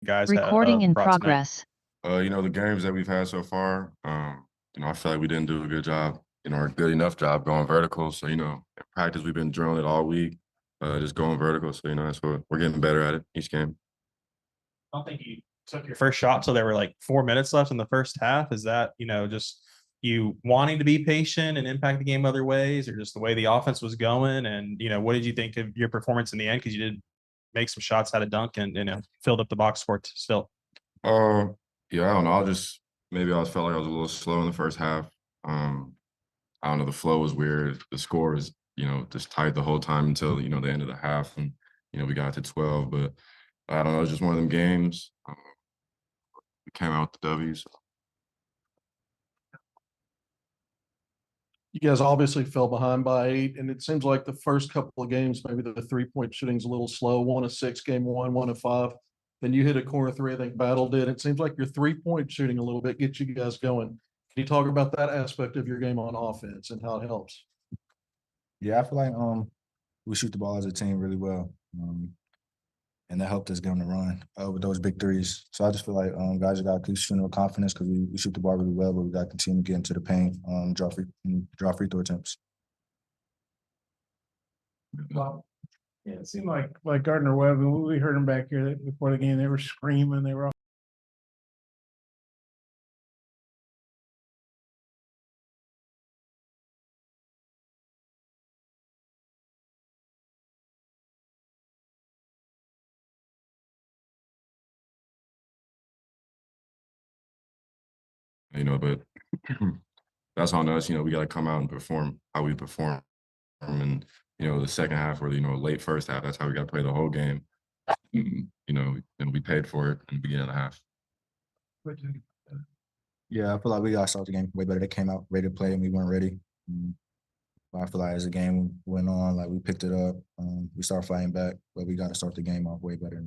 guys Recording in brought tonight? progress. The games that we've had so far, I feel like we didn't do a good job, or a good enough job going vertical. So, in practice, we've been drilling it all week, just going vertical. So, that's what we're getting better at it each game. I don't think you took your first shot till there were like 4 minutes left in the first half. Is that, just you wanting to be patient and impact the game other ways, or just the way the offense was going? And, what did you think of your performance in the end? Because you did make some shots, had a dunk, and, filled up the box score still. Yeah, I don't know. Maybe I felt like I was a little slow in the first half. I don't know. The flow was weird. The score was, just tight the whole time until, the end of the half. And, we got to 12. But I don't know. It was just one of them games. We came out with the W's. You guys obviously fell behind by 8, and it seems like the first couple of games, maybe the three-point shooting's a little slow. 1 of 6, game 1, 1 of 5. Then you hit a corner 3, I think Battle did. It seems like your three-point shooting a little bit gets you guys going. Can you talk about that aspect of your game on offense and how it helps? Yeah, I feel like we shoot the ball as a team really well, and that helped us get on the run with those big threes. So I just feel like guys just got to keep shooting with confidence because we shoot the ball really well, but we got to continue to get into the paint, draw free throw attempts. Wow. Yeah, it seemed like Gardner-Webb, and we heard them back here before the game. They were screaming. They were all. But that's on us. We got to come out and perform how we perform. And, the second half or, late first half, that's how we got to play the whole game. And we paid for it in the beginning of the half. Yeah, I feel like we got to start the game way better. They came out ready to play and we weren't ready. But I feel like as the game went on, like we picked it up, we started fighting back, but we got to start the game off way better.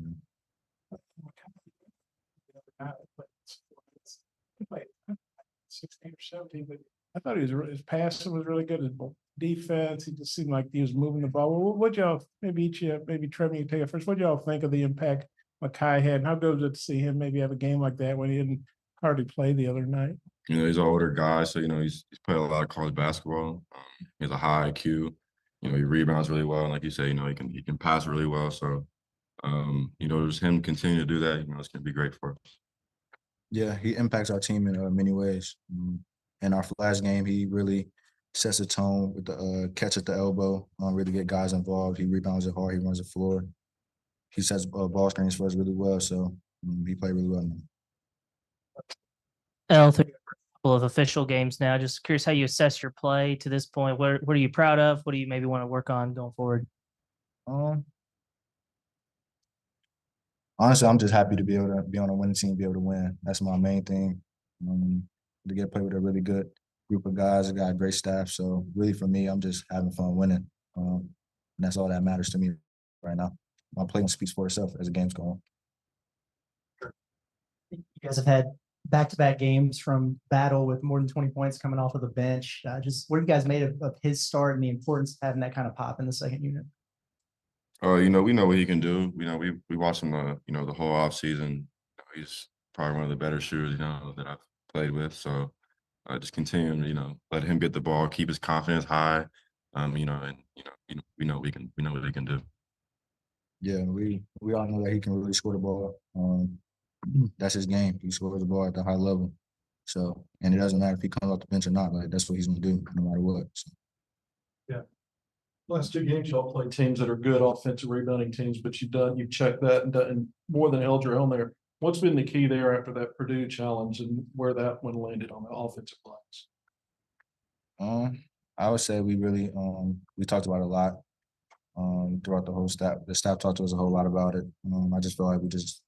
16 or 17, but I thought his passing was really good. His defense, he just seemed like he was moving the ball. What y'all, maybe Trevor, you take it first. What y'all think of the impact Makai had, and how good was it to see him maybe have a game like that when he didn't hardly play the other night? He's an older guy, so he's played a lot of college basketball. He has a high IQ. He rebounds really well, and like you say, he can pass really well. So, just him continue to do that, it's gonna be great for us. Yeah, he impacts our team in many ways. In our flash game, he really sets a tone with the catch at the elbow, really get guys involved. He rebounds it hard. He runs the floor. He sets ball screens for us really well. So he played really well. Through a couple of official games now. Just curious how you assess your play to this point. What are you proud of? What do you maybe want to work on going forward? Honestly, I'm just happy to be able to be on a winning team, be able to win. That's my main thing. To get to play with a really good group of guys, got a great staff. So really for me, I'm just having fun winning. And that's all that matters to me right now. My play speaks for itself as the game's going. You guys have had back-to-back games from Battle with more than 20 points coming off of the bench. Just what have you guys made of his start and the importance of having that kind of pop in the second unit? We know what he can do. We watched him the whole off season. He's probably one of the better shooters, that I've played with. So just continue, let him get the ball, keep his confidence high. And we know what he can do. Yeah, we all know that he can really score the ball. That's his game. He scores the ball at the high level. So, and it doesn't matter if he comes off the bench or not. Like that's what he's gonna do, no matter what. So. Yeah. Last 2 games, y'all play teams that are good offensive rebounding teams, but you've checked that and more than held your own there. What's been the key there after that Purdue challenge and where that one landed on the offensive lines? I would say we really we talked about it a lot throughout the whole staff. The staff talked to us a whole lot about it. I just feel like we just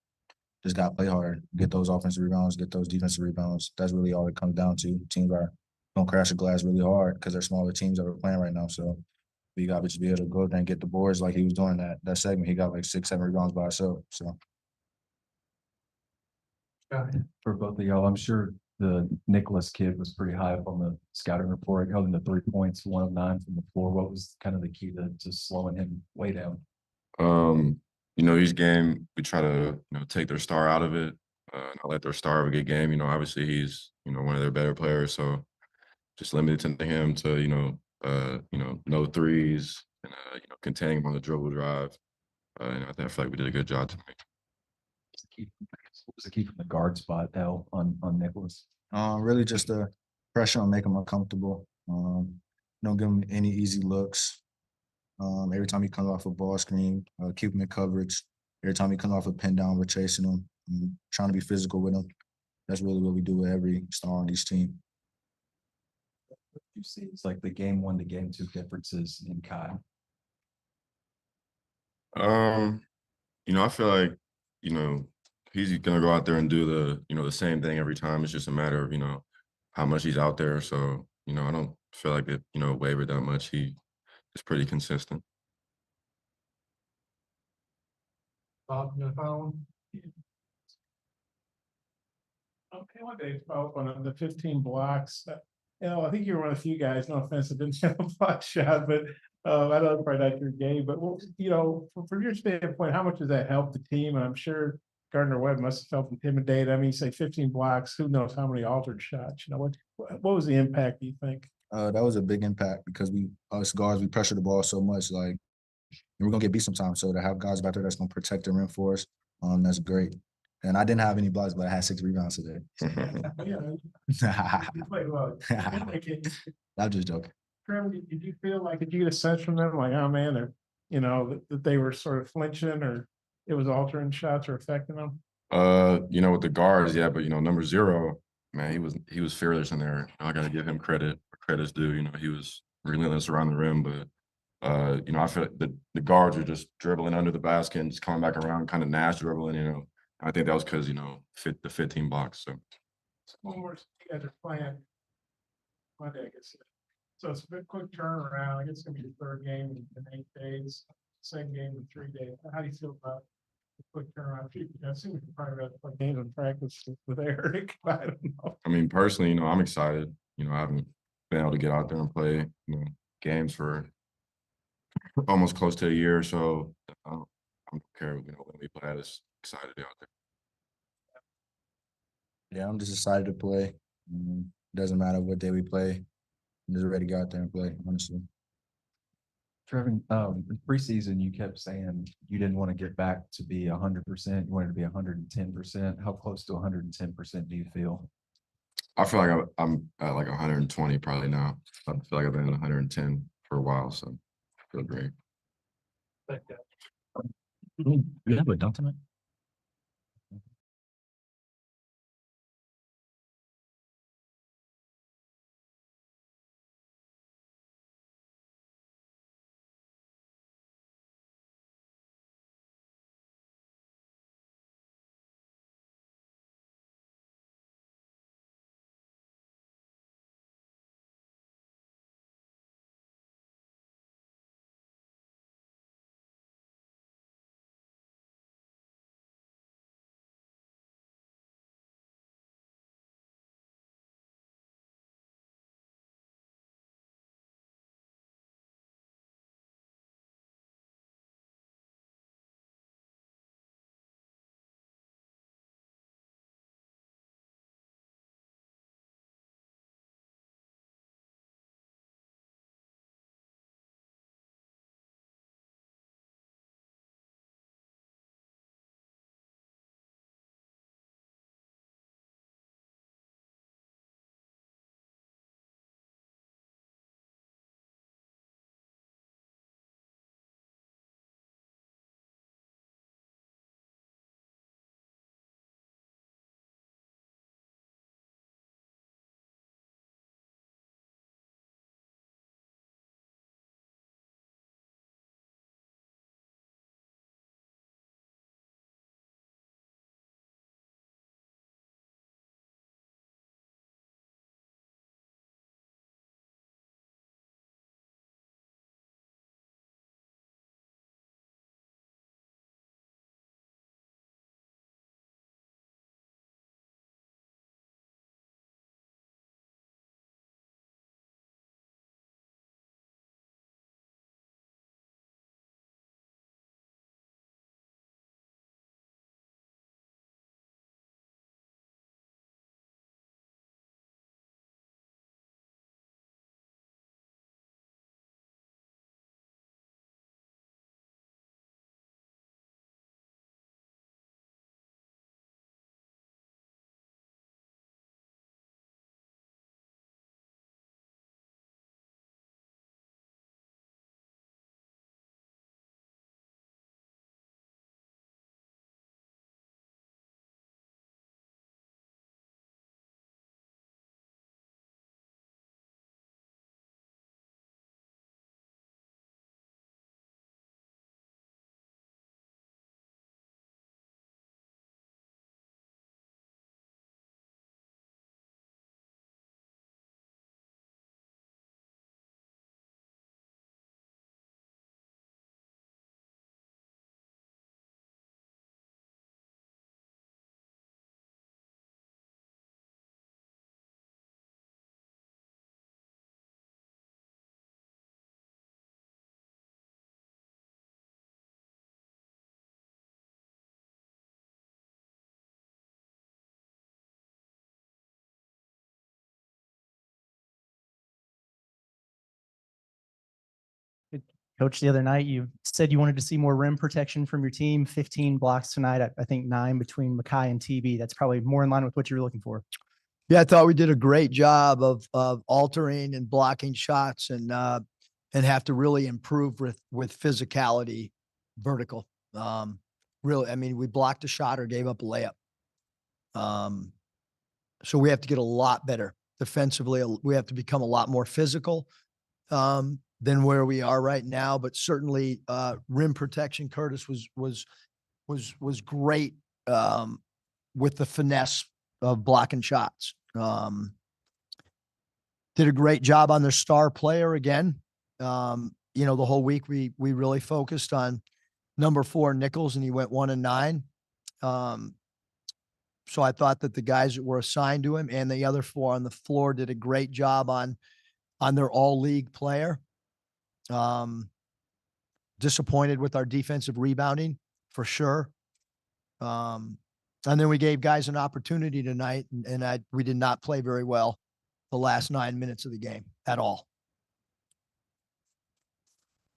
got to play harder, get those offensive rebounds, get those defensive rebounds. That's really all it comes down to. Teams are going to crash the glass really hard because they're smaller teams that we're playing right now. So we got to just be able to go there and get the boards like he was doing that segment. He got like 6, 7 rebounds by himself. So. For both of y'all, I'm sure the Nicholas kid was pretty high up on the scouting report. Held him to 3 points, 1 of 9 from the floor. What was kind of the key to slowing him way down? you know, each game we try to, you know, take their star out of it, not let their star have a good game. You know, obviously he's, you know, one of their better players, so just limited to him to, you know, no threes and, you know, containing him on the dribble drive. And I feel like we did a good job tonight. What was the key from the guard spot, L, on Nicholas? Really just the pressure on make him uncomfortable. Don't give him any easy looks. Every time he comes off a ball screen, keep him in coverage. Every time he comes off a pin down, we're chasing him, trying to be physical with him. That's really what we do with every star on each team. You see, it's like the game 1 to game 2 differences in Kai. You know, I feel like, you know, he's gonna go out there and do the, you know, the same thing every time. It's just a matter of, you know, how much he's out there. So, you know, I don't feel like it, you know, wavered that much. He is pretty consistent. Bob, you phone? Okay, one day, follow up on the 15 blocks. You know, I think you were one of the few guys, no offense, that didn't have a block shot, but I know it's probably not your game, but well, you know, from your standpoint, how much does that help the team? And I'm sure Gardner-Webb must have felt intimidated. I mean, you say 15 blocks, who knows how many altered shots? You know, what was the impact, do you think? That was a big impact because us guards, we pressure the ball so much, like, and we're gonna get beat sometimes. So to have guys back there that's gonna protect the rim for us, that's great. And I didn't have any blocks, but I had 6 rebounds today. Yeah, you played well. I'm just joking. Trevor, did you feel like, did you get a sense from them, like, oh man, they're, you know, that they were sort of flinching, or it was altering shots or affecting them? You know, with the guards, yeah, but you know, number 0, man, he was fearless in there. I gotta give him credit where credit's due. You know, he was relentless around the rim, but you know, I feel like the guards were just dribbling under the basket and just coming back around, kind of Nash dribbling, you know. I think that was because, you know, the 15 blocks. So One more, you guys are playing Monday, I guess. So it's a bit quick turnaround. I guess it's gonna be your 3rd game in 8 days, second game in 3 days. How do you feel about the quick turnaround? I assume you probably rather play games in practice with Eric, but I don't know. I mean, personally, you know, I'm excited. You know, I haven't been able to get out there and play, you know, games for almost close to a year. So I don't care, you know, when we play. I just excited to be out there. Yeah, I'm just excited to play. Doesn't matter what day we play. I'm just ready to go out there and play, honestly. Trevor, in preseason, you kept saying you didn't want to get back to be 100%. You wanted to be 110%. How close to 110% do you feel? I feel like I'm at like 120 probably now. I feel like I've been at 110 for a while, so I feel great. You have a dunk tonight? Coach, the other night you said you wanted to see more rim protection from your team. 15 blocks tonight. I think 9 between Makai and TB. That's probably more in line with what you were looking for. Yeah, I thought we did a great job of altering and blocking shots and have to really improve with physicality, vertical. Really, I mean, we blocked a shot or gave up a layup. So we have to get a lot better defensively. We have to become a lot more physical than where we are right now. But certainly, rim protection, Curtis was great with the finesse of blocking shots. Did a great job on their star player again. You know, the whole week we really focused on number 4 Nichols, and he went 1 and 9. So I thought that the guys that were assigned to him and the other 4 on the floor did a great job on their all league player. Disappointed with our defensive rebounding for sure. And then we gave guys an opportunity tonight, and we did not play very well the last 9 minutes of the game at all.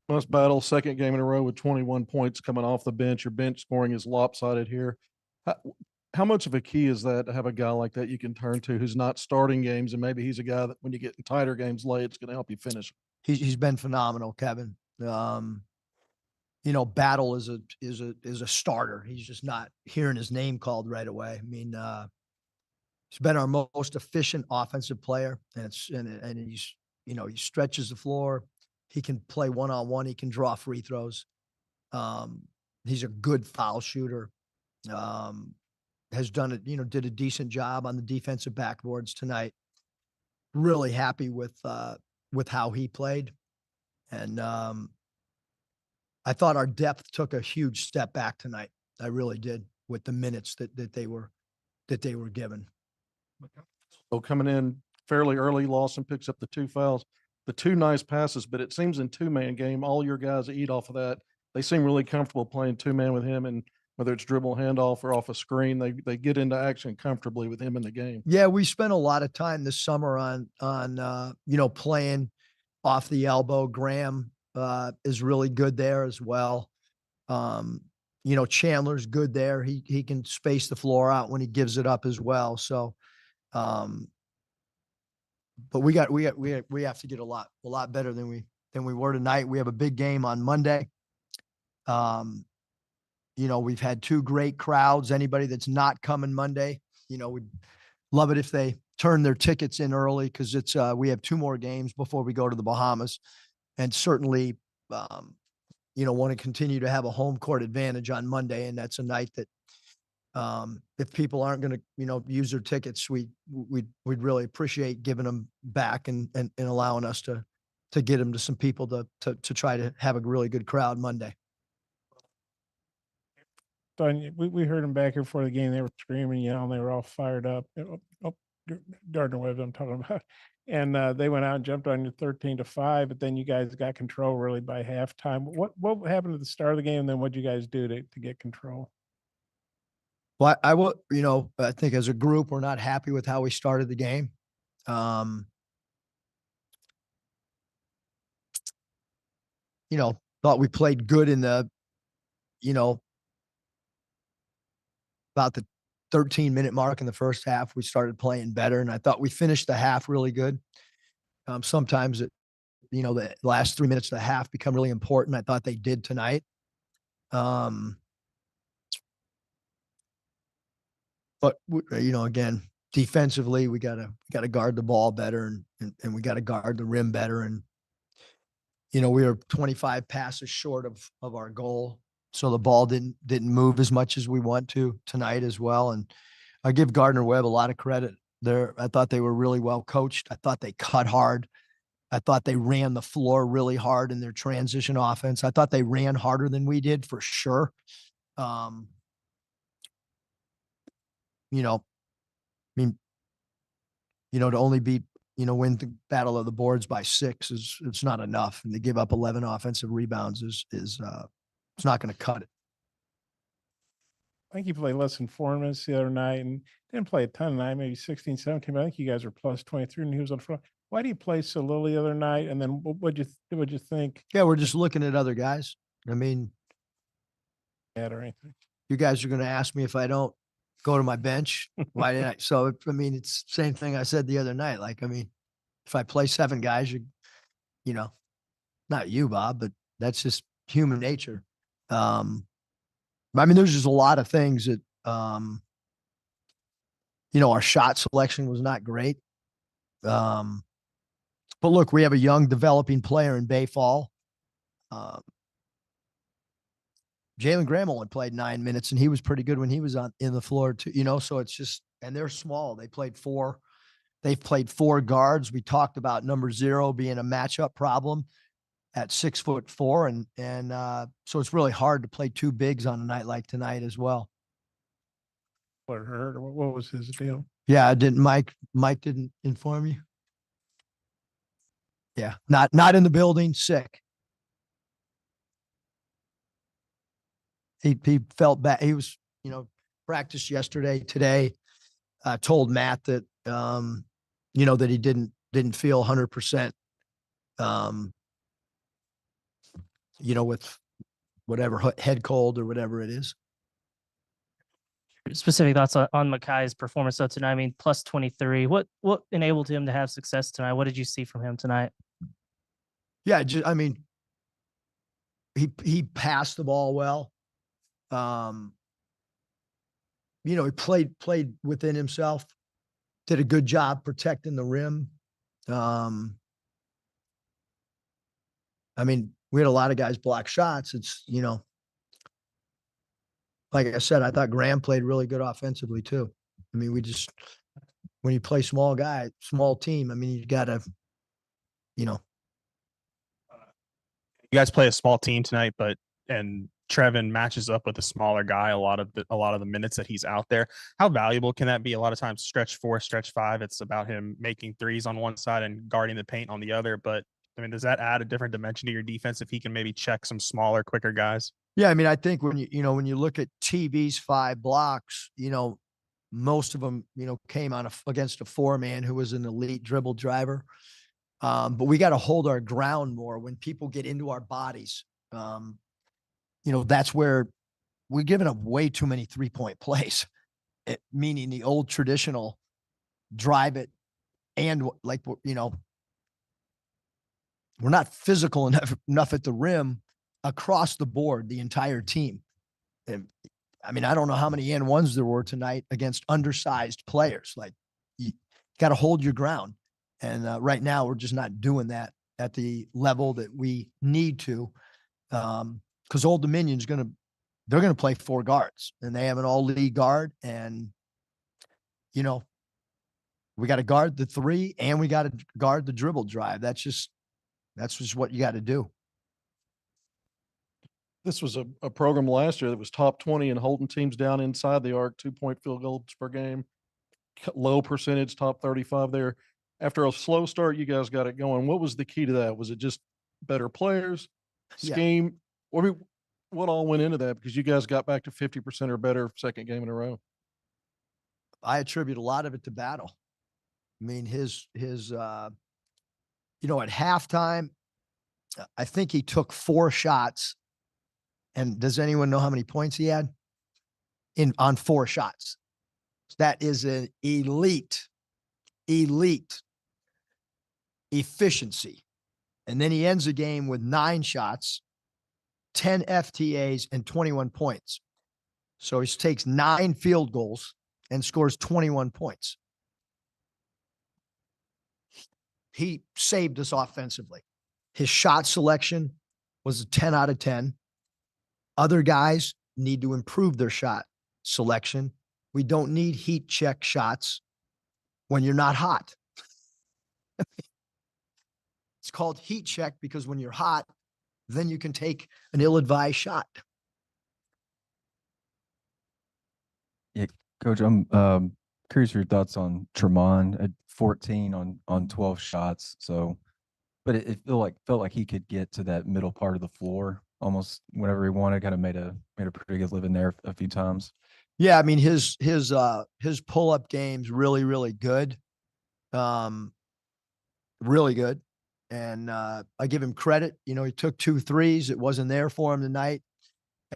Must battle second game in a row with 21 points coming off the bench. Your bench scoring is lopsided here. How much of a key is that to have a guy like that you can turn to who's not starting games, and maybe he's a guy that when you get in tighter games late, it's going to help you finish? He's been phenomenal, Kevin. You know, Battle is a starter. He's just not hearing his name called right away. I mean, he's been our most efficient offensive player, and he's, you know, he stretches the floor. He can play one-on-one. He can draw free throws. He's a good foul shooter. Has done it, you know, did a decent job on the defensive backboards tonight. Really happy with how he played. And I thought our depth took a huge step back tonight. I really did, with the minutes that they were given. So coming in fairly early, Lawson picks up the 2 fouls, the 2 nice passes, but it seems in 2-man game, all your guys eat off of that. They seem really comfortable playing 2-man with him, and whether it's dribble handoff or off a screen, they get into action comfortably with him in the game. Yeah, we spent a lot of time this summer on you know, playing off the elbow. Graham is really good there as well. You know, Chandler's good there. He can space the floor out when he gives it up as well. So, but we have to get a lot better than we were tonight. We have a big game on Monday. You know, we've had 2 great crowds. Anybody that's not coming Monday, you know, we'd love it if they turn their tickets in early, because it's we have 2 more games before we go to the Bahamas, and certainly, you know, want to continue to have a home court advantage on Monday, and that's a night that if people aren't going to, you know, use their tickets, we'd really appreciate giving them back and allowing us to get them to some people to try to have a really good crowd Monday. We heard them back here before the game. They were screaming, yelling. They were all fired up. Gardner-Webb I'm talking about. And they went out and jumped on you 13-5, but then you guys got control really by halftime. What happened at the start of the game, and then what did you guys do to get control? Well, I will, you know, I think as a group, we're not happy with how we started the game. You know, thought we played good in the, you know, about the 13-minute mark in the first half. We started playing better, and I thought we finished the half really good. Sometimes you know, the last 3 minutes of the half become really important. I thought they did tonight. But you know, again, defensively, we gotta guard the ball better, and we gotta guard the rim better. And you know, we were 25 passes short of our goal, so the ball didn't move as much as we want to tonight as well. And I give Gardner-Webb a lot of credit there. I thought they were really well coached. I thought they cut hard. I thought they ran the floor really hard in their transition offense. I thought they ran harder than we did for sure. You know, I mean, you know, to only beat, you know, win the battle of the boards by 6 it's not enough. And to give up 11 offensive rebounds is it's not going to cut it. I think you played less than 4 minutes the other night and didn't play a ton tonight, maybe 16, 17, but I think you guys were plus 23 and he was on the floor. why do you play so little the other night? And then what'd you think? Yeah, we're just looking at other guys. I mean, Or anything? you guys are going to ask me if I don't go to my bench. Why didn't I? So, I mean, it's the same thing I said the other night. Like, I mean, if I play 7 guys, you know, not you, Bob, but that's just human nature. I mean, there's just a lot of things that, our shot selection was not great. But look, we have a young developing player in Bay Fall. Jalen Graham only played 9 minutes, and he was pretty good when he was in the floor too, so it's just, and they're small. They've played 4 guards. We talked about number 0 being a matchup problem at 6'4", and so it's really hard to play 2 bigs on a night like tonight as well. What hurt? Or what was his deal? Yeah, Mike didn't inform you? Yeah, not in the building, sick. He felt bad. He was, practiced yesterday, today, told Matt that, that he didn't feel 100%, with whatever head cold or whatever it is. Specific thoughts on Makai's performance though tonight. I mean, plus 23. What enabled him to have success tonight? What did you see from him tonight? Yeah, I mean, he passed the ball well. He played within himself, did a good job protecting the rim. I mean, we had a lot of guys block shots. It's, like I said, I thought Graham played really good offensively too. I mean, when you play small team, I mean, you gotta, You guys play a small team tonight, and Trevin matches up with a smaller guy a lot of the minutes that he's out there. How valuable can that be? A lot of times stretch 4, stretch 5, it's about him making threes on one side and guarding the paint on the other. But I mean, does that add a different dimension to your defense if he can maybe check some smaller, quicker guys? Yeah, I mean, I think when you look at TV's 5 blocks, most of them, came against a 4-man who was an elite dribble driver. But we got to hold our ground more when people get into our bodies. That's where we're giving up way too many 3-point plays, meaning the old traditional drive it. And like, we're not physical enough at the rim across the board, the entire team. And I mean, I don't know how many N1s there were tonight against undersized players. Like, you got to hold your ground. And right now we're just not doing that at the level that we need to. Because Old Dominion's they're going to play 4 guards, and they have an all-league guard. And, we got to guard the 3 and we got to guard the dribble drive. That's just what you got to do. This was a program last year that was top 20 and holding teams down inside the arc, 2-point field goals per game, low percentage, top 35 there. After a slow start, you guys got it going. What was the key to that? Was it just better players, scheme? Yeah. What all went into that? Because you guys got back to 50% or better second game in a row. I attribute a lot of it to Battle. I mean, his at halftime, I think he took 4 shots. And does anyone know how many points he had on 4 shots? That is an elite efficiency. And then he ends the game with 9 shots, 10 FTAs, and 21 points. So he takes 9 field goals and scores 21 points. He saved us offensively. His shot selection was a 10 out of 10. Other guys need to improve their shot selection. We don't need heat check shots when you're not hot. It's called heat check because when you're hot, then you can take an ill-advised shot. Yeah, Coach, I'm curious your thoughts on Tremont at 14 on 12 shots. So, but it felt like he could get to that middle part of the floor almost whenever he wanted. Kind of made a pretty good living there a few times. Yeah, I mean his pull-up game's really, really good. really good. And I give him credit. You know, he took 2 threes. It wasn't there for him tonight.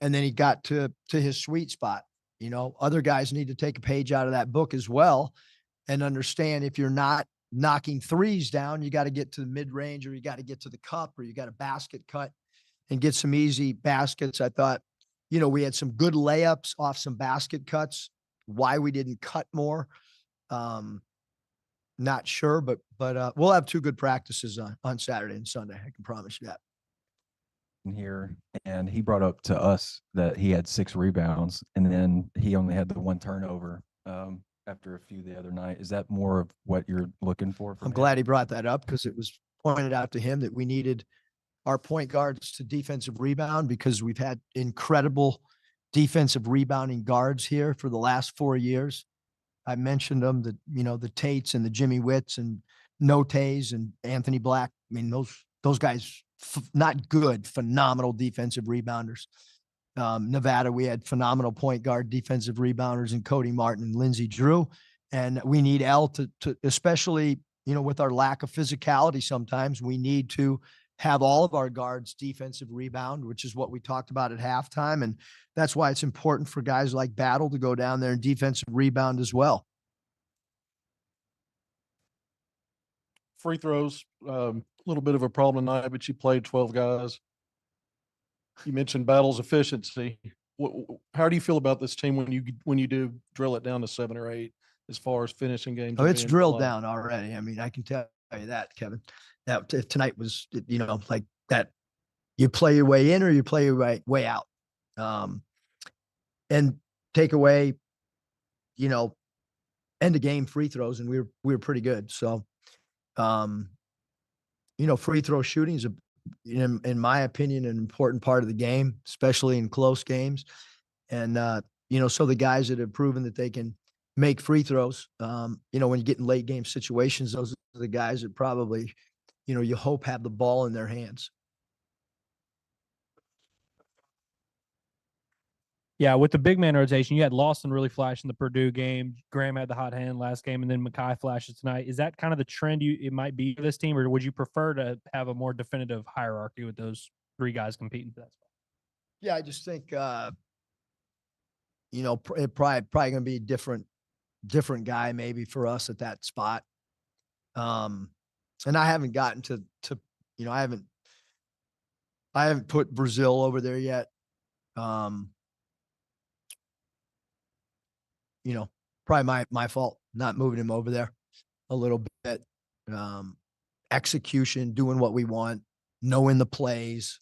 And then he got to his sweet spot. You know, other guys need to take a page out of that book as well and understand if you're not knocking threes down, you got to get to the mid range, or you got to get to the cup, or you got a basket cut and get some easy baskets. I thought, you know, we had some good layups off some basket cuts. Why we didn't cut more, not sure, but we'll have 2 good practices on Saturday and Sunday. I can promise you that. Here, and he brought up to us that he had 6 rebounds, and then he only had the 1 turnover after a few the other night. Is that more of what you're looking for? I'm glad he brought that up, because it was pointed out to him that we needed our point guards to defensive rebound, because we've had incredible defensive rebounding guards here for the last 4 years. I mentioned them, you know, the Tates and the Jimmy Witts and Notays and Anthony Black. I mean, those guys, not good, phenomenal defensive rebounders. Nevada, we had phenomenal point guard defensive rebounders in Cody Martin and Lindsey Drew. And we need L to especially, you know, with our lack of physicality, sometimes we need to have all of our guards defensive rebound, which is what we talked about at halftime. And that's why it's important for guys like Battle to go down there and defensive rebound as well. Free throws, a little bit of a problem tonight, but you played 12 guys. You mentioned Battle's efficiency. How do you feel about this team when you do drill it down to 7 or 8 as far as finishing games? Oh, it's drilled down already. I mean, I can tell you that, Kevin. That tonight was, you know, like that. You play your way in or you play your way out, and take away, you know, end of game free throws, and we were pretty good. So, you know, free throw shooting is in my opinion, an important part of the game, especially in close games. And you know, so the guys that have proven that they can make free throws, you know, when you get in late game situations, those are the guys that probably, you know, you hope have the ball in their hands. Yeah, with the big man rotation, you had Lawson really flash in the Purdue game. Graham had the hot hand last game, and then Mackay flashes tonight. Is that kind of the trend it might be for this team, or would you prefer to have a more definitive hierarchy with those 3 guys competing for that spot? Yeah, I just think, you know, it probably going to be a different guy maybe for us at that spot. And I haven't gotten to, you know, I haven't put Brazil over there yet. You know, probably my fault not moving him over there a little bit. Execution, doing what we want, knowing the plays.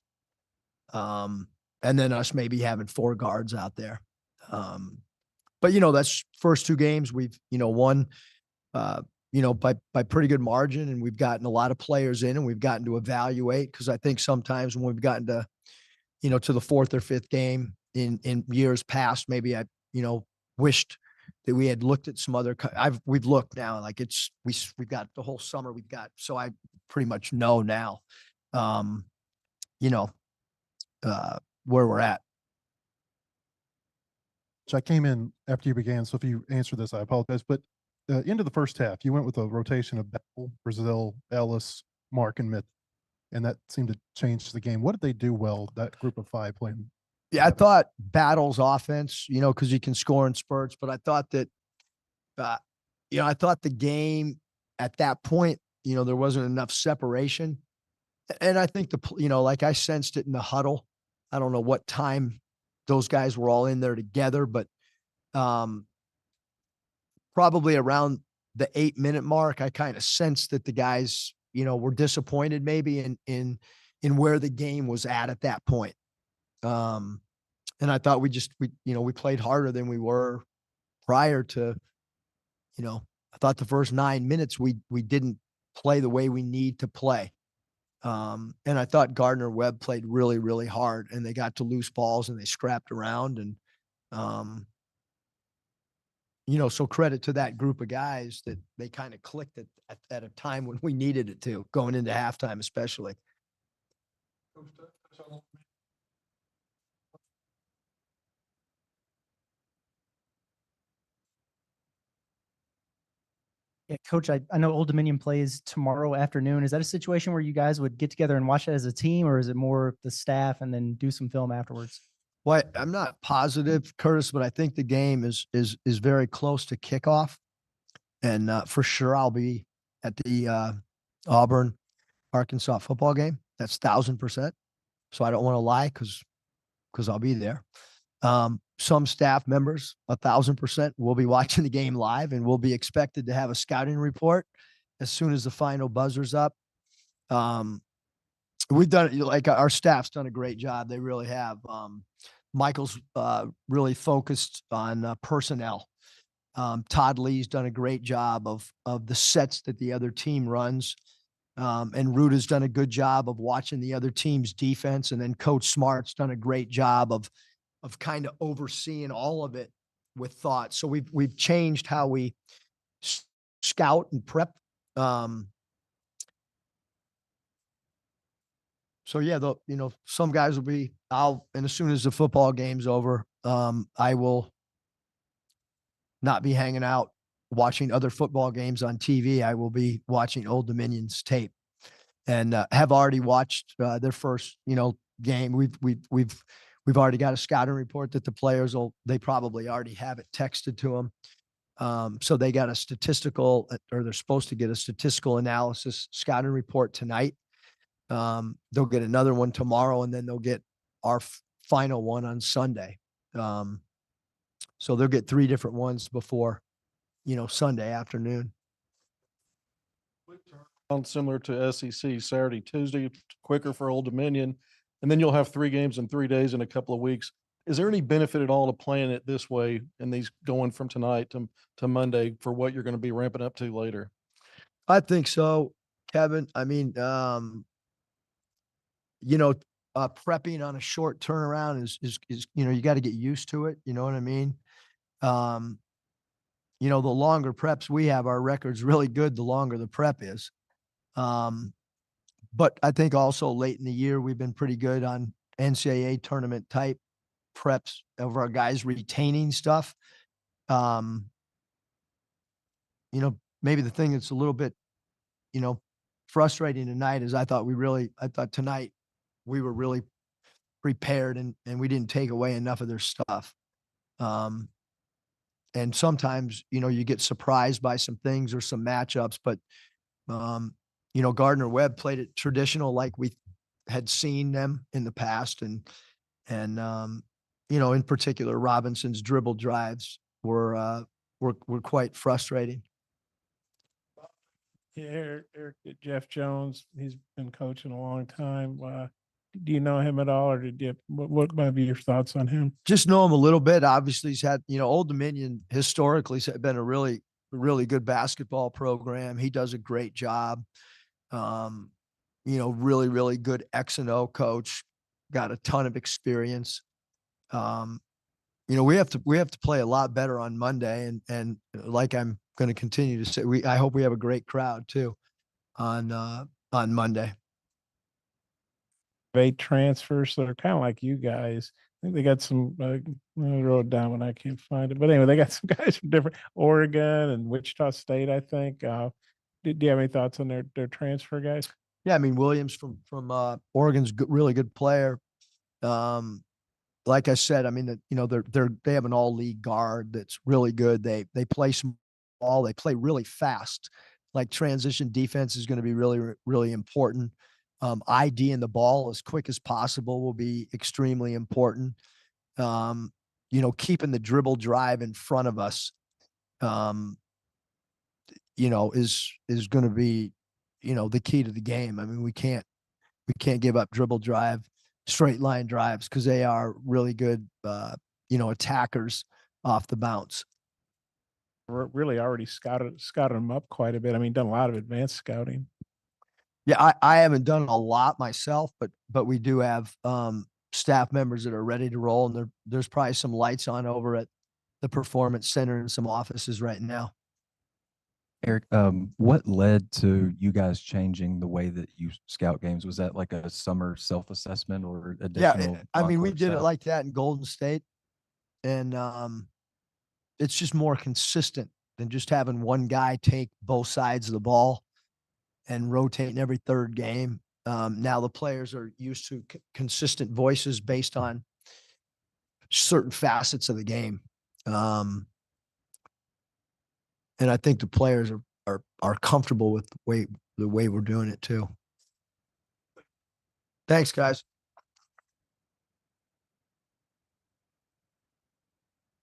And then us maybe having 4 guards out there. But you know, that's first 2 games we've, you know, won, you know, by pretty good margin, and we've gotten a lot of players in, and we've gotten to evaluate, because I think sometimes when we've gotten to, you know, to the 4th or 5th game in years past, maybe I, you know, wished that we had looked at some other. We've looked now, like we've got the whole summer we've got, so I pretty much know now, you know, where we're at. So I came in after you began. So if you answer this, I apologize. But into the first half, you went with a rotation of Brazil, Ellis, Mark, and Mitt, and that seemed to change the game. What did they do well, that group of 5 playing? Yeah, I thought Battle's offense, you know, because he can score in spurts, but I thought that, you know, I thought the game at that point, you know, there wasn't enough separation. And I think you know, like I sensed it in the huddle. I don't know what time those guys were all in there together, but probably around the 8-minute mark, I kind of sensed that the guys, you know, were disappointed maybe in where the game was at that point. And I thought we you know, we played harder than we were prior to, you know, I thought the first 9 minutes we didn't play the way we need to play. And I thought Gardner-Webb played really, really hard, and they got to loose balls and they scrapped around, and, you know, so credit to that group of guys that they kind of clicked at a time when we needed it to, going into halftime, especially. Yeah, Coach, I know Old Dominion plays tomorrow afternoon. Is that a situation where you guys would get together and watch it as a team, or is it more the staff and then do some film afterwards? Well, I'm not positive, Curtis, but I think the game is very close to kickoff, and for sure I'll be at the Auburn Arkansas football game. That's 1,000%. So I don't want to lie because I'll be there. Some staff members, 1,000%, will be watching the game live, and will be expected to have a scouting report as soon as the final buzzer's up. We've done, like, our staff's done a great job. They really have. Michael's really focused on personnel. Todd Lee's done a great job of the sets that the other team runs. And Root has done a good job of watching the other team's defense. And then Coach Smart's done a great job of kind of overseeing all of it with thought. So we've changed how we scout and prep. So yeah, some guys will be out, and as soon as the football game's over, I will not be hanging out watching other football games on TV. I will be watching Old Dominion's tape, and have already watched their first, game. We've already got a scouting report that the players they probably already have it texted to them. So they got a statistical, or they're supposed to get a statistical analysis scouting report tonight. They'll get another one tomorrow, and then they'll get our final one on Sunday. So they'll get 3 different ones before, Sunday afternoon. Similar to SEC, Saturday, Tuesday, quicker for Old Dominion, and then you'll have 3 games in 3 days in a couple of weeks. Is there any benefit at all to playing it this way, and these going from tonight to Monday, for what you're going to be ramping up to later? I think so, Kevin. I mean, prepping on a short turnaround is you got to get used to it. You know what I mean? The longer preps we have, our record's really good, the longer the prep is. But I think also late in the year, we've been pretty good on NCAA tournament type preps of our guys retaining stuff. Maybe the thing that's a little bit, frustrating tonight is I thought tonight we were really prepared, and we didn't take away enough of their stuff. And sometimes, you get surprised by some things or some matchups, but, Gardner-Webb played it traditional, like we had seen them in the past. And in particular, Robinson's dribble drives were quite frustrating. Yeah, Eric, Jeff Jones, he's been coaching a long time. Do you know him at all, or what might be your thoughts on him? Just know him a little bit. Obviously, he's had, Old Dominion historically has been a really, really good basketball program. He does a great job. Really, really good X and O coach. Got a ton of experience. We have to play a lot better on Monday, and like I'm going to continue to say, I hope we have a great crowd too on Monday. 8 transfers, so they're kind of like you guys. I think they got some, I wrote it down when I can't find it. But anyway, they got some guys from different Oregon and Wichita State, I think. Do you have any thoughts on their transfer guys? Yeah, I mean, Williams from Oregon's really good player. Like I said, I mean, they have an all-league guard that's really good. They play small, they play really fast. Like, transition defense is going to be really, really important. ID in the ball as quick as possible will be extremely important. Keeping the dribble drive in front of us, is going to be, the key to the game. I mean, we can't give up dribble drive, straight line drives, because they are really good, attackers off the bounce. Really already scouted them up quite a bit. I mean, done a lot of advanced scouting. Yeah, I haven't done a lot myself, but we do have staff members that are ready to roll, and there's probably some lights on over at the Performance Center and some offices right now. Eric, what led to you guys changing the way that you scout games? Was that like a summer self-assessment or additional? Yeah, I mean, we on-court did it stuff? like that in Golden State, and it's just more consistent than just having one guy take both sides of the ball and rotating every third game. Now the players are used to consistent voices based on certain facets of the game. And I think the players are comfortable with the way we're doing it too. Thanks, guys.